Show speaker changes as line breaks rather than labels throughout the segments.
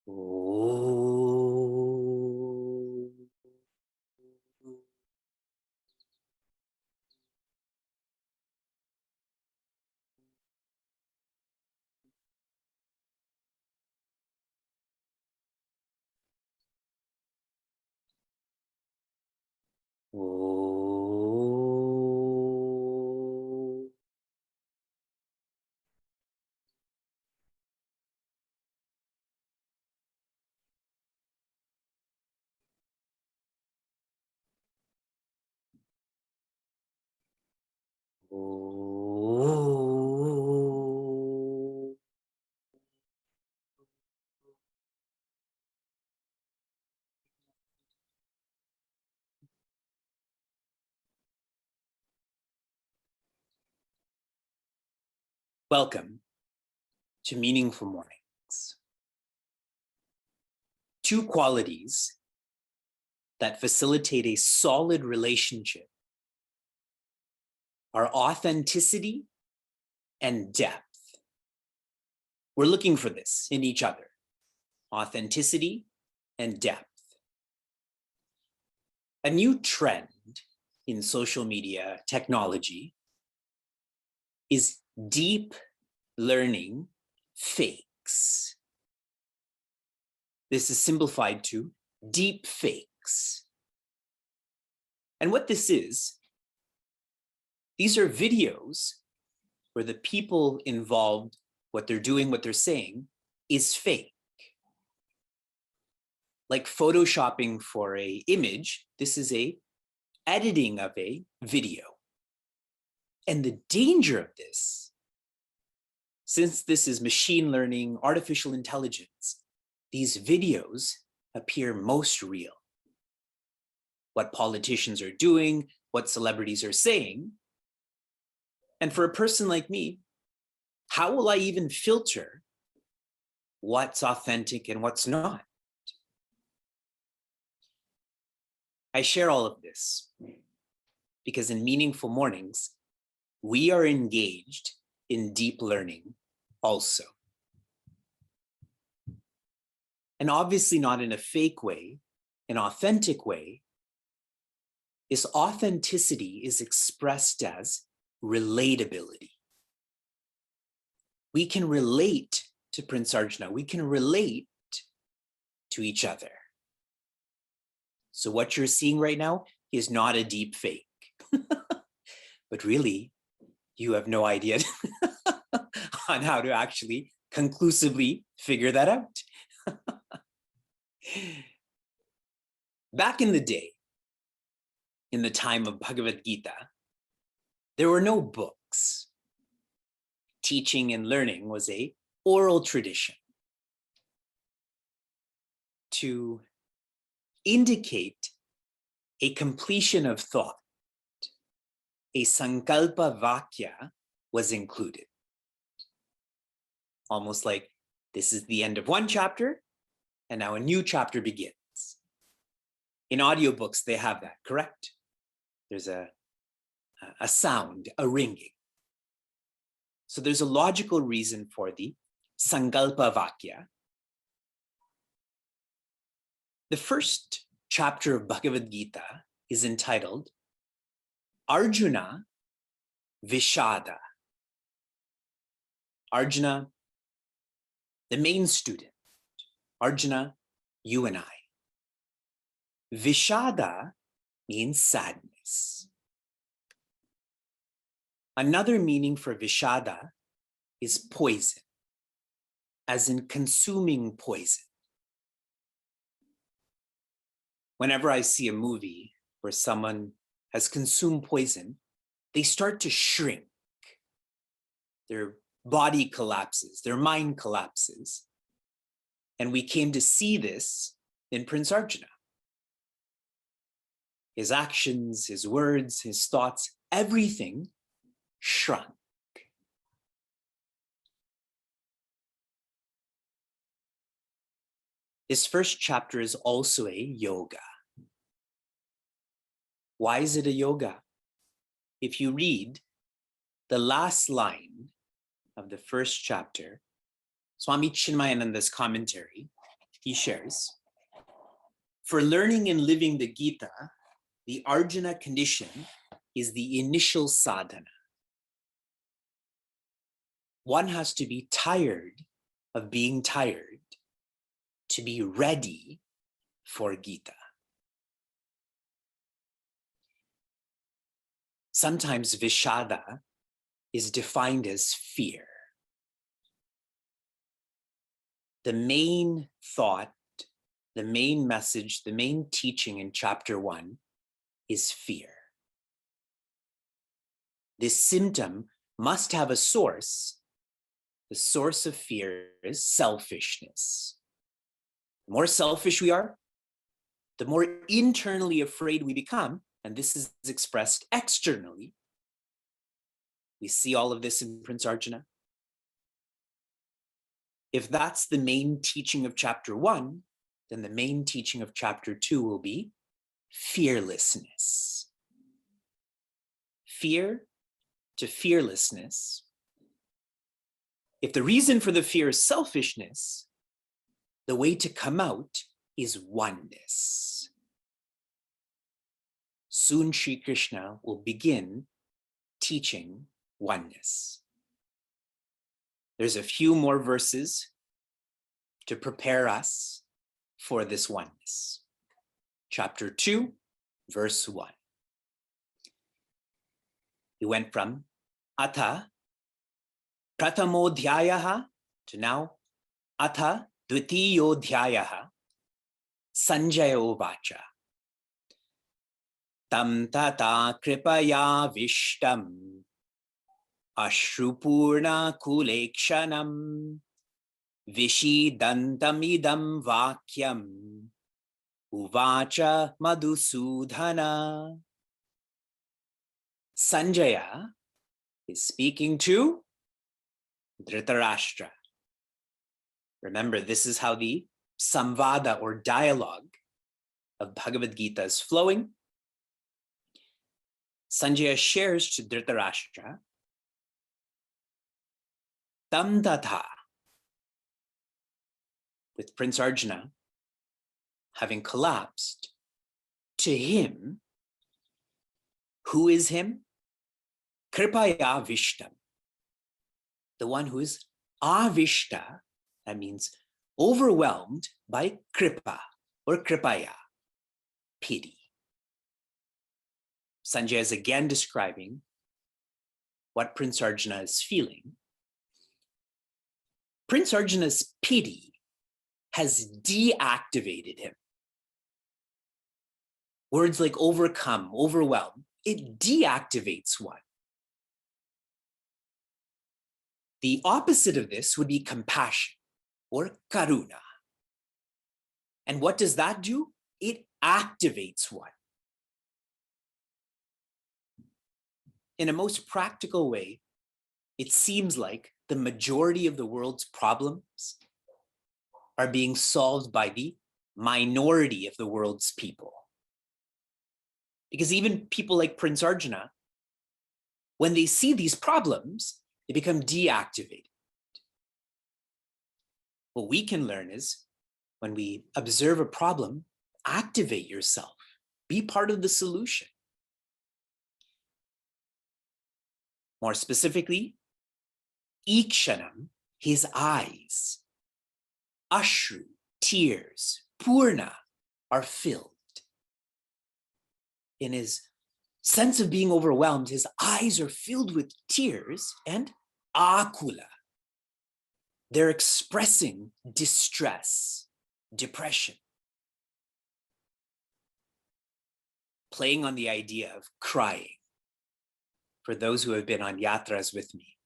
Oh. Oh. Oh. Welcome to Meaningful Mornings. Two qualities that facilitate a solid relationship are authenticity and depth. We're looking for this in each other, authenticity and depth. A new trend in social media technology is deep learning fakes. This is simplified to deep fakes. And what this is, these are videos where the people involved, what they're doing, what they're saying, is fake. Like photoshopping for an image, this is a editing of a video. And the danger of this, since this is machine learning, artificial intelligence, these videos appear most real. What politicians are doing, what celebrities are saying. And for a person like me, how will I even filter what's authentic and what's not? I share all of this because in Meaningful Mornings, we are engaged in deep learning also. And obviously not in a fake way, an authentic way. This authenticity is expressed as relatability. We can relate to Prince Arjuna. We can relate to each other. So what you're seeing right now is not a deep fake. But really, you have no idea on how to actually conclusively figure that out. Back in the day, in the time of Bhagavad Gita, there were no books. Teaching and learning was an oral tradition to indicate a completion of thought. A sankalpa vakya was included. Almost like this is the end of one chapter, and now a new chapter begins. In audiobooks, they have that, correct? There's a sound, a ringing. So there's a logical reason for the sankalpa vakya. The first chapter of Bhagavad Gita is entitled Arjuna, Vishada. Arjuna, the main student. Arjuna, you and I. Vishada means sadness. Another meaning for vishada is poison, as in consuming poison. Whenever I see a movie where someone has consumed poison, they start to shrink. Their body collapses, their mind collapses. And we came to see this in Prince Arjuna. His actions, his words, his thoughts, everything shrunk. This first chapter is also a yoga. Why is it a yoga? If you read the last line of the first chapter, Swami Chinmayananda's commentary, he shares, for learning and living the Gita, the Arjuna condition is the initial sadhana. One has to be tired of being tired to be ready for Gita. Sometimes vishada is defined as fear. The main thought, the main message, the main teaching in chapter 1 is fear. This symptom must have a source. The source of fear is selfishness. The more selfish we are, the more internally afraid we become, and this is expressed externally. We see all of this in Prince Arjuna. If that's the main teaching of chapter 1, then the main teaching of chapter 2 will be fearlessness. Fear to fearlessness. If the reason for the fear is selfishness, the way to come out is oneness. Soon Sri Krishna will begin teaching oneness. There's a few more verses to prepare us for this oneness. Chapter 2, verse 1. He went from Atha Prathamodhyayaha to now Atha Dvitiyodhyayaha Sanjaya Uvacha. Tam tata kripaya vishtam ashrupurna kulekshanam vishidantamidam vakyam uvacha madhusudhana. Sanjaya is speaking to Dhritarashtra. Remember, this is how the samvada or dialogue of Bhagavad Gita is flowing. Sanjaya shares to Dhritarashtra, Tam tatha, with Prince Arjuna having collapsed, to him. Who is him? Kripaya vishtam. The one who is avishta, that means overwhelmed by kripa or kripaya, pity. Sanjaya is again describing what Prince Arjuna is feeling. Prince Arjuna's pity has deactivated him. Words like overcome, overwhelm, it deactivates one. The opposite of this would be compassion or karuna. And what does that do? It activates one. In a most practical way, it seems like the majority of the world's problems are being solved by the minority of the world's people. Because even people like Prince Arjuna, when they see these problems, they become deactivated. What we can learn is when we observe a problem, activate yourself, be part of the solution. More specifically, ikshanam, his eyes, ashru, tears, purna, are filled. In his sense of being overwhelmed, his eyes are filled with tears and akula. They're expressing distress, depression. Playing on the idea of crying. For those who have been on yatras with me,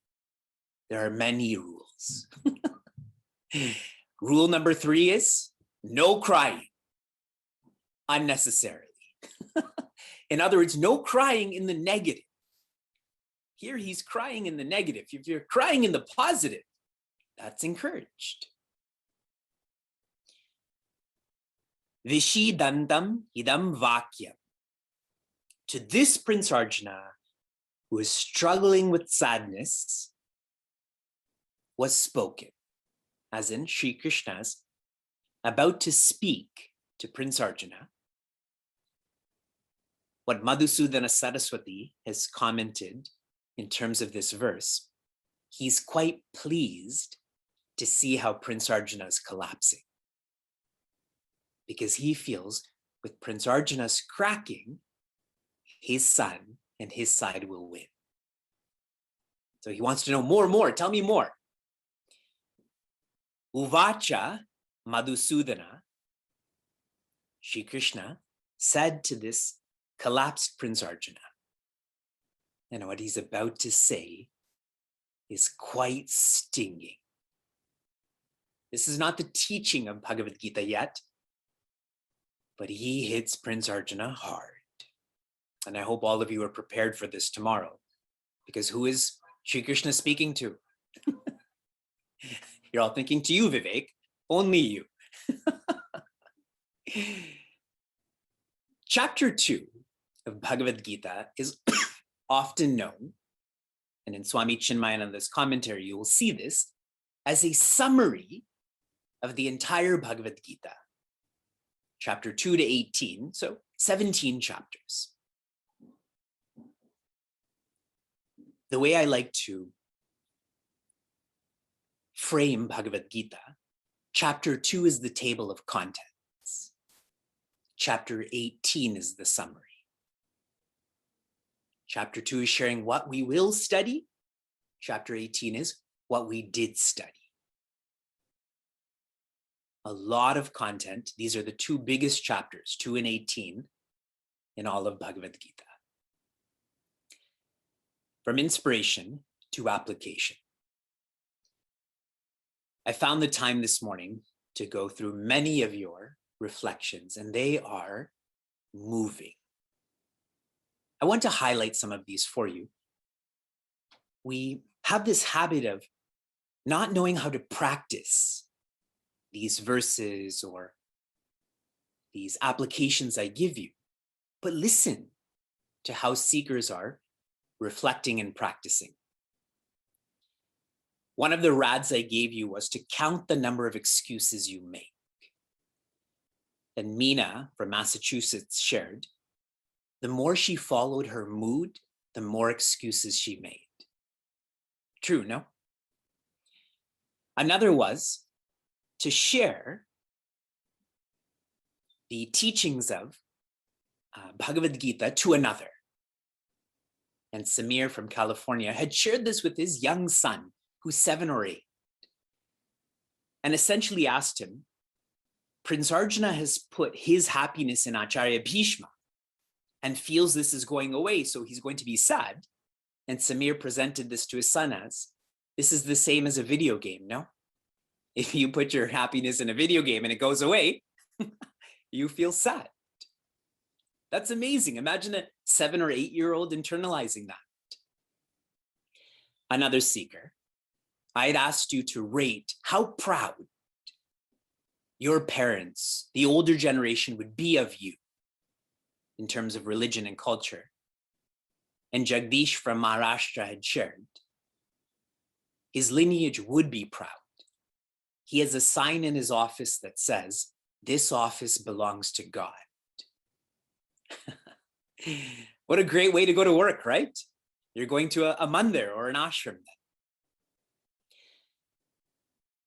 there are many rules. Rule number 3 is no crying unnecessarily. In other words, no crying in the negative. Here he's crying in the negative. If you're crying in the positive, that's encouraged. Vishidantam idam vakyam. To this Prince Arjuna, who is struggling with sadness, was spoken, as in Sri Krishna's about to speak to Prince Arjuna, what Madhusudana Saraswati has commented in terms of this verse, he's quite pleased to see how Prince Arjuna is collapsing, because he feels with Prince Arjuna's cracking, his son and his side will win. So he wants to know more, tell me more. Uvacha Madhusudana, Shri Krishna said to this collapsed Prince Arjuna, and what he's about to say is quite stinging. This is not the teaching of Bhagavad Gita yet, but he hits Prince Arjuna hard. And I hope all of you are prepared for this tomorrow, because who is Shri Krishna speaking to? You're all thinking to you, Vivek, only you. Chapter 2 of Bhagavad Gita is often known, and in Swami Chinmayananda's commentary, you will see this as a summary of the entire Bhagavad Gita. Chapter 2 to 18, so 17 chapters. The way I like to frame Bhagavad Gita, chapter 2 is the table of contents. Chapter 18 is the summary. Chapter 2 is sharing what we will study. Chapter 18 is what we did study. A lot of content. These are the two biggest chapters, 2 and 18, in all of Bhagavad Gita. From inspiration to application. I found the time this morning to go through many of your reflections, and they are moving. I want to highlight some of these for you. We have this habit of not knowing how to practice these verses or these applications I give you, but listen to how seekers are reflecting and practicing. One of the rads I gave you was to count the number of excuses you make. And Meena from Massachusetts shared, the more she followed her mood, the more excuses she made. True, no? Another was to share the teachings of Bhagavad Gita to another. And Samir from California had shared this with his young son, who's 7 or 8, and essentially asked him, Prince Arjuna has put his happiness in Acharya Bhishma and feels this is going away, so he's going to be sad. And Samir presented this to his son as, this is the same as a video game, no? If you put your happiness in a video game and it goes away, you feel sad. That's amazing. Imagine a 7 or 8-year-old internalizing that. Another seeker, I'd asked you to rate how proud your parents, the older generation, would be of you in terms of religion and culture. And Jagdish from Maharashtra had shared, his lineage would be proud. He has a sign in his office that says, this office belongs to God. What a great way to go to work, right? You're going to a mandir or an ashram then.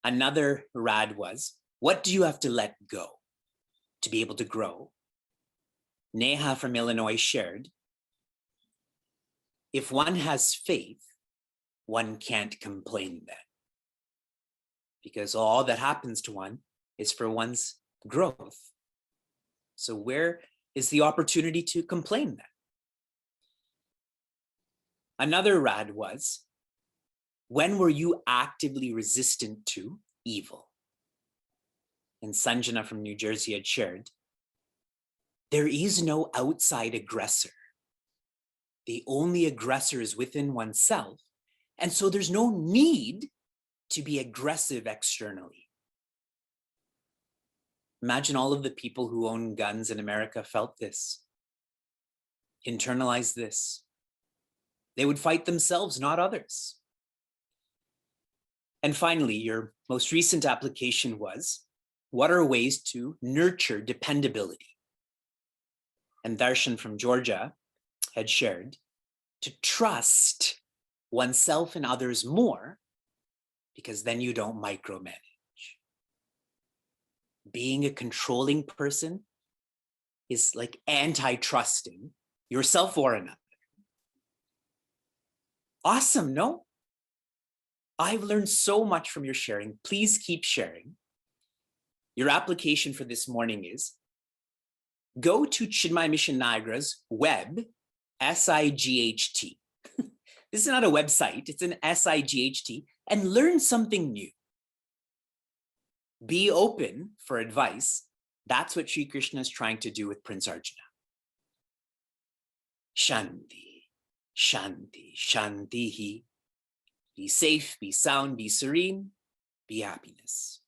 Another rad was, what do you have to let go to be able to grow? Neha from Illinois shared, if one has faith, one can't complain then. Because all that happens to one is for one's growth. So where is the opportunity to complain then? Another rad was, when were you actively resistant to evil? And Sanjaya from New Jersey had shared, there is no outside aggressor. The only aggressor is within oneself. And so there's no need to be aggressive externally. Imagine all of the people who own guns in America felt this, internalized this. They would fight themselves, not others. And finally, your most recent application was, What are ways to nurture dependability? And Darshan from Georgia had shared to trust oneself and others more, because then you don't micromanage. Being a controlling person is like anti-trusting yourself or another. Awesome, no? I've learned so much from your sharing. Please keep sharing. Your application for this morning is go to Chinmay Mission Niagara's web, SIGHT. This is not a website, it's an SIGHT, and learn something new. Be open for advice. That's what Sri Krishna is trying to do with Prince Arjuna. Shanti, Shanti, Shantihi. Be safe, be sound, be serene, be happiness.